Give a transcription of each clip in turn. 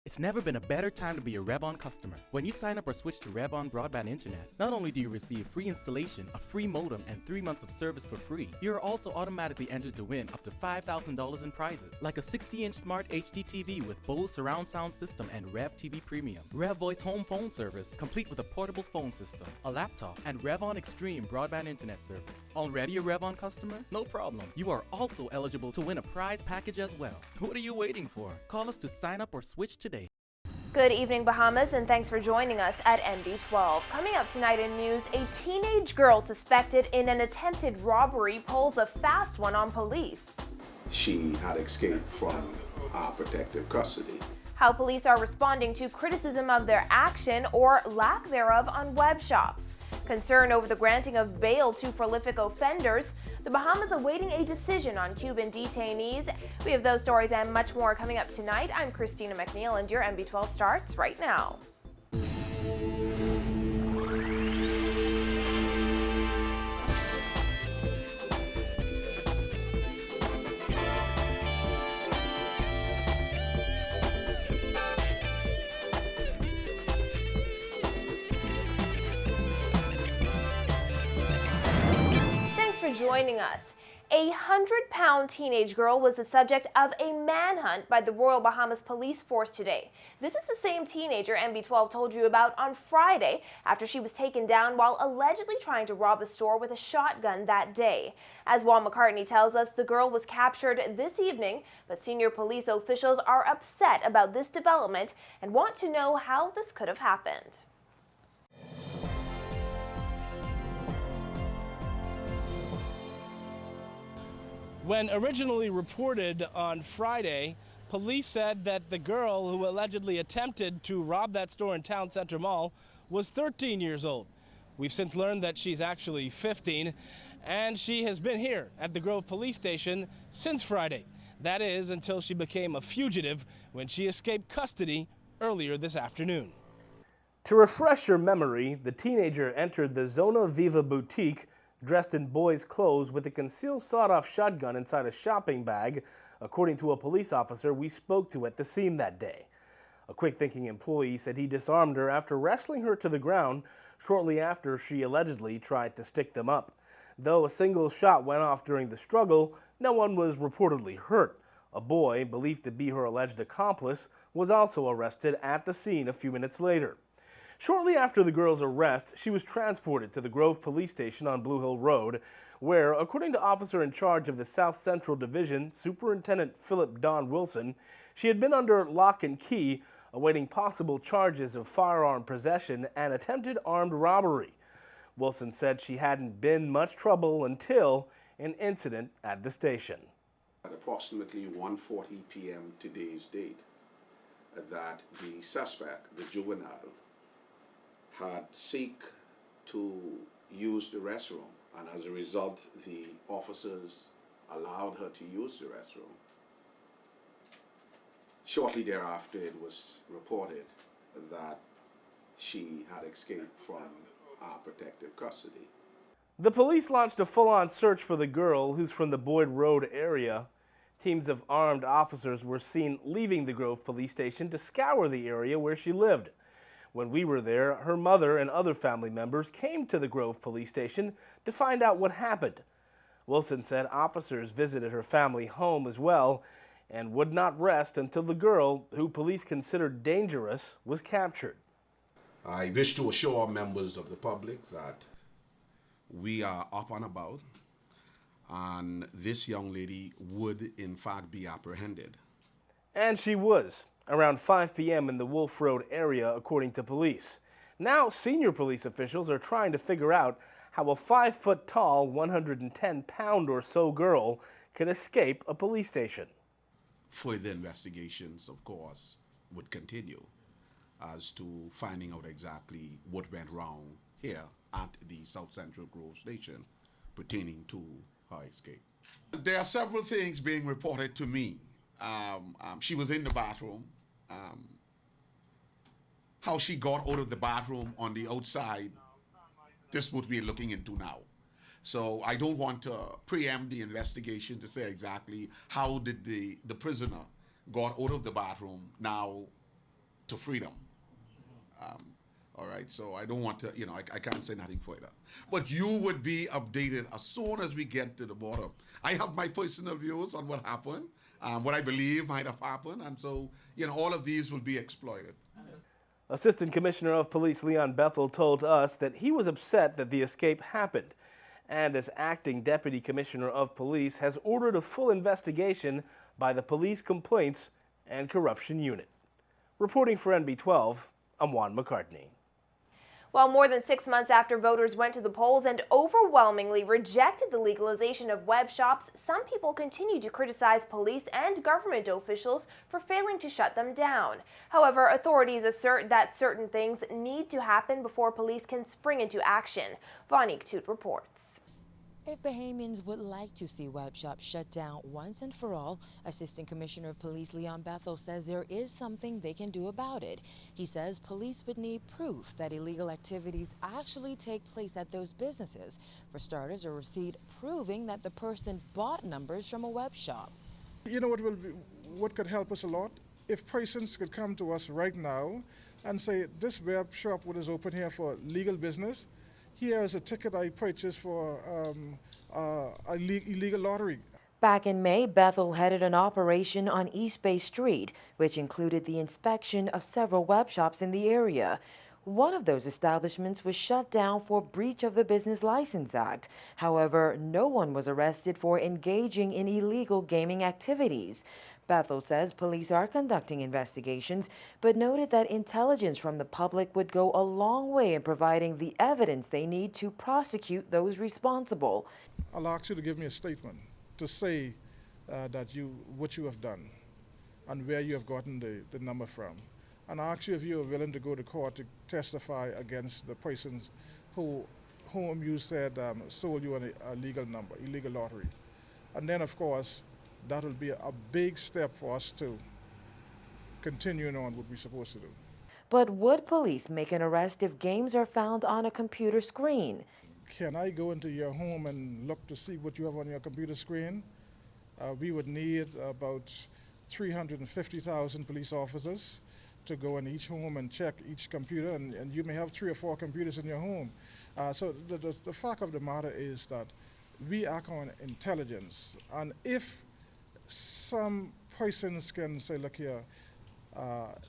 It's never been a better time to be a Revon customer. When you sign up or switch to Revon Broadband Internet, not only do you receive free installation, a free modem, and 3 months of service for free, you're also automatically entered to win up to $5,000 in prizes, like a 60-inch smart HD TV with Bose surround sound system and Rev TV Premium, Rev Voice home phone service, complete with a portable phone system, a laptop, and Revon Extreme Broadband Internet service. Already a Revon customer? No problem. You are also eligible to win a prize package as well. What are you waiting for? Call us to sign up or switch today. Good evening, Bahamas, and thanks for joining us at NB12. Coming up tonight in news, a teenage girl suspected in an attempted robbery pulls a fast one on police. She had escaped from our protective custody. How police are responding to criticism of their action or lack thereof on web shops. Concern over the granting of bail to prolific offenders. The Bahamas awaiting a decision on Cuban detainees. We have those stories and much more coming up tonight. I'm Christina McNeil, and your NB12 starts right now. Joining us. A 100-pound teenage girl was the subject of a manhunt by the Royal Bahamas Police Force today. This is the same teenager NB12 told you about on Friday after she was taken down while allegedly trying to rob a store with a shotgun that day. As Wal McCartney tells us, the girl was captured this evening, but senior police officials are upset about this development and want to know how this could have happened. When originally reported on Friday, police said that the girl who allegedly attempted to rob that store in Town Center Mall was 13 years old. We've since learned that she's actually 15, and she has been here at the Grove Police Station since Friday. That is, until she became a fugitive when she escaped custody earlier this afternoon. To refresh your memory, the teenager entered the Zona Viva boutique dressed in boys' clothes with a concealed sawed-off shotgun inside a shopping bag, according to a police officer we spoke to at the scene that day. A quick-thinking employee said he disarmed her after wrestling her to the ground shortly after she allegedly tried to stick them up. Though a single shot went off during the struggle, no one was reportedly hurt. A boy, believed to be her alleged accomplice, was also arrested at the scene a few minutes later. Shortly after the girl's arrest, she was transported to the Grove Police Station on Blue Hill Road, where, according to officer in charge of the South Central Division, Superintendent Philip Don Wilson, she had been under lock and key, awaiting possible charges of firearm possession and attempted armed robbery. Wilson said she hadn't been much trouble until an incident at the station. At approximately 1:40 p.m. today's date, that the suspect, the juvenile, had seek to use the restroom, and as a result, the officers allowed her to use the restroom. Shortly thereafter, it was reported that she had escaped from our protective custody. The police launched a full-on search for the girl, who's from the Boyd Road area. Teams of armed officers were seen leaving the Grove Police Station to scour the area where she lived. When we were there, her mother and other family members came to the Grove Police Station to find out what happened. Wilson said officers visited her family home as well and would not rest until the girl, who police considered dangerous, was captured. I wish to assure members of the public that we are up and about, and this young lady would in fact be apprehended. And she was, around 5 p.m. in the Wolf Road area, according to police. Now, senior police officials are trying to figure out how a 5-foot-tall, 110-pound or so girl can escape a police station. Further investigations, of course, would continue as to finding out exactly what went wrong here at the South Central Grove Station pertaining to her escape. There are several things being reported to me. She was in the bathroom. How she got out of the bathroom on the outside, this is what we're looking into now. So I don't want to preempt the investigation to say exactly how did the prisoner got out of the bathroom. Now to freedom. All right, so I don't want to, I can't say nothing further. But you would be updated as soon as we get to the bottom. I have my personal views on what happened, what I believe might have happened, and so, all of these will be exploited. Assistant Commissioner of Police Leon Bethel told us that he was upset that the escape happened, and as acting Deputy Commissioner of Police has ordered a full investigation by the Police Complaints and Corruption Unit. Reporting for NB12, I'm Juan McCartney. Well, more than 6 months after voters went to the polls and overwhelmingly rejected the legalization of web shops, some people continue to criticize police and government officials for failing to shut them down. However, authorities assert that certain things need to happen before police can spring into action. Vonique Toot reports. If Bahamians would like to see web shops shut down once and for all, Assistant Commissioner of Police Leon Bethel says there is something they can do about it. He says police would need proof that illegal activities actually take place at those businesses. For starters, a receipt proving that the person bought numbers from a web shop. You know what could help us a lot? If persons could come to us right now and say, this web shop is open here for legal business. Here is a ticket I purchased for illegal lottery. Back in May, Bethel headed an operation on East Bay Street, which included the inspection of several web shops in the area. One of those establishments was shut down for breach of the Business License Act. However, no one was arrested for engaging in illegal gaming activities. Bethel says police are conducting investigations, but noted that intelligence from the public would go a long way in providing the evidence they need to prosecute those responsible. I'll ask you to give me a statement to say what you have done and where you have gotten the number from. And I ask you if you are willing to go to court to testify against the persons whom you said sold you an illegal number, illegal lottery. And then, of course, that will be a big step for us to continue on what we're supposed to do. But would police make an arrest if games are found on a computer screen? Can I go into your home and look to see what you have on your computer screen? We would need about 350,000 police officers to go in each home and check each computer, and you may have 3 or 4 computers in your home. So the fact of the matter is that we act on intelligence, and if some persons can say, look here,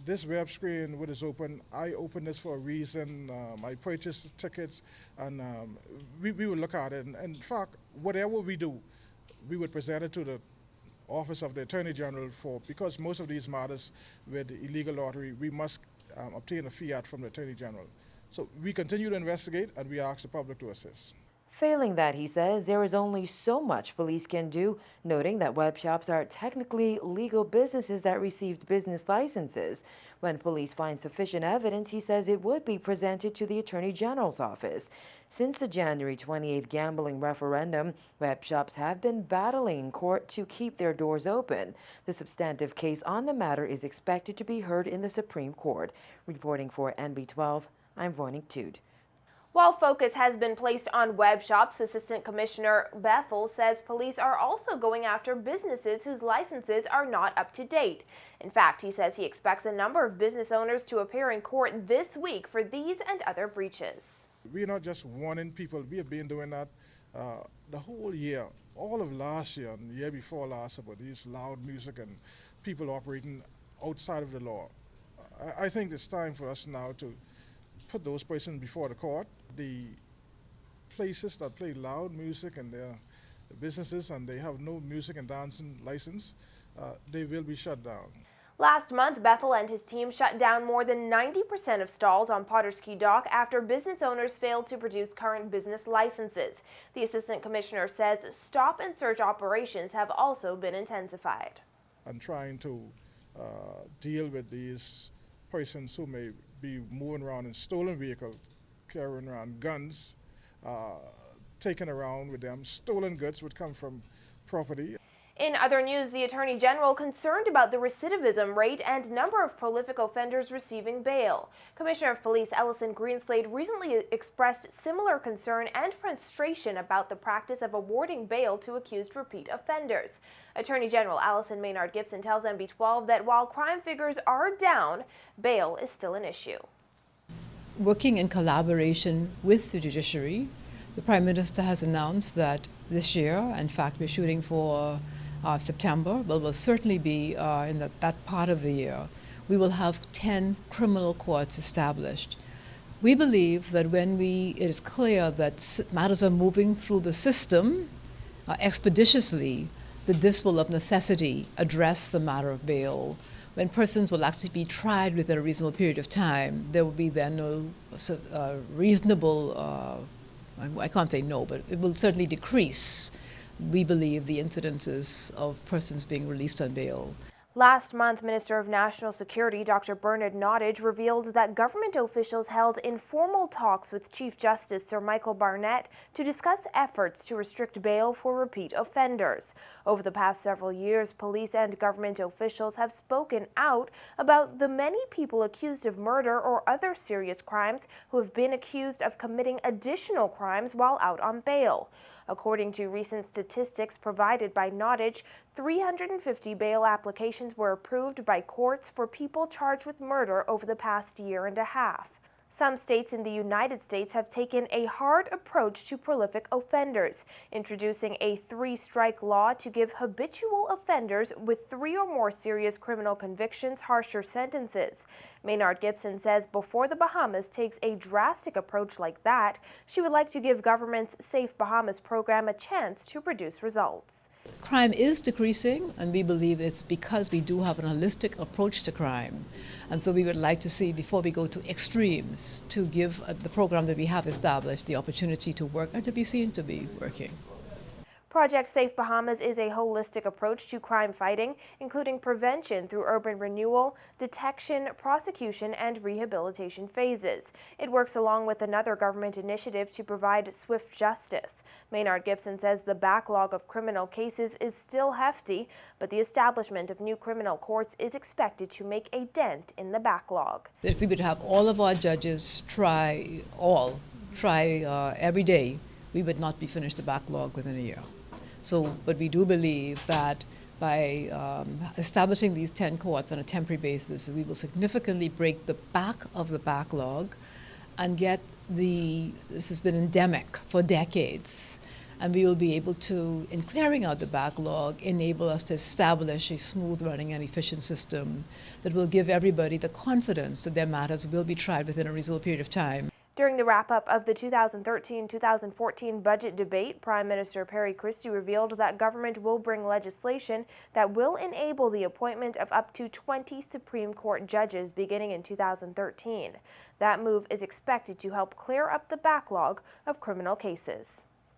this web screen is open, I opened this for a reason, I purchased tickets, and we will look at it. And in fact, whatever we do, we would present it to the Office of the Attorney General because most of these matters with the illegal lottery, we must obtain a fiat from the Attorney General. So we continue to investigate, and we ask the public to assist. Failing that, he says, there is only so much police can do, noting that web shops are technically legal businesses that received business licenses. When police find sufficient evidence, he says it would be presented to the Attorney General's office. Since the January 28th gambling referendum, web shops have been battling in court to keep their doors open. The substantive case on the matter is expected to be heard in the Supreme Court. Reporting for NB12, I'm Vonique Toot. While focus has been placed on web shops, Assistant Commissioner Bethel says police are also going after businesses whose licenses are not up to date. In fact, he says he expects a number of business owners to appear in court this week for these and other breaches. We're not just warning people. We have been doing that the whole year, all of last year and the year before last, about these loud music and people operating outside of the law. I think it's time for us now to put those persons before the court. The places that play loud music and their businesses and they have no music and dancing license, they will be shut down. Last month, Bethel and his team shut down more than 90% of stalls on Potters Key Dock after business owners failed to produce current business licenses. The Assistant Commissioner says stop and search operations have also been intensified. I'm trying to deal with these persons who may be moving around in stolen vehicles, carrying around guns, taken around with them. Stolen goods would come from property. In other news, the Attorney General concerned about the recidivism rate and number of prolific offenders receiving bail. Commissioner of Police Ellison Greenslade recently expressed similar concern and frustration about the practice of awarding bail to accused repeat offenders. Attorney General Allison Maynard Gibson tells MB12 that while crime figures are down, bail is still an issue. Working in collaboration with the judiciary, the Prime Minister has announced that this year, in fact, we're shooting for September, but will certainly be in that part of the year, we will have 10 criminal courts established. We believe that when it is clear that matters are moving through the system expeditiously, that this will of necessity address the matter of bail. When persons will actually be tried within a reasonable period of time, there will be then no reasonable, I can't say no, but it will certainly decrease, we believe, the incidences of persons being released on bail. Last month, Minister of National Security Dr. Bernard Nottage revealed that government officials held informal talks with Chief Justice Sir Michael Barnett to discuss efforts to restrict bail for repeat offenders. Over the past several years, police and government officials have spoken out about the many people accused of murder or other serious crimes who have been accused of committing additional crimes while out on bail. According to recent statistics provided by Nottage, 350 bail applications were approved by courts for people charged with murder over the past year and a half. Some states in the United States have taken a hard approach to prolific offenders, introducing a three-strike law to give habitual offenders with 3 or more serious criminal convictions harsher sentences. Maynard Gibson says before the Bahamas takes a drastic approach like that, she would like to give government's Safe Bahamas program a chance to produce results. Crime is decreasing, and we believe it's because we do have an holistic approach to crime. And so we would like to see, before we go to extremes, to give the program that we have established the opportunity to work and to be seen to be working. Project Safe Bahamas is a holistic approach to crime fighting, including prevention through urban renewal, detection, prosecution, and rehabilitation phases. It works along with another government initiative to provide swift justice. Maynard Gibson says the backlog of criminal cases is still hefty, but the establishment of new criminal courts is expected to make a dent in the backlog. If we would have all of our judges try every day, we would not be finished the backlog within a year. So, but we do believe that by establishing these 10 courts on a temporary basis, we will significantly break the back of the backlog and get this has been endemic for decades. And we will be able to, in clearing out the backlog, enable us to establish a smooth running and efficient system that will give everybody the confidence that their matters will be tried within a reasonable period of time. During the wrap-up of the 2013-2014 budget debate, Prime Minister Perry Christie revealed that government will bring legislation that will enable the appointment of up to 20 Supreme Court judges beginning in 2013. That move is expected to help clear up the backlog of criminal cases.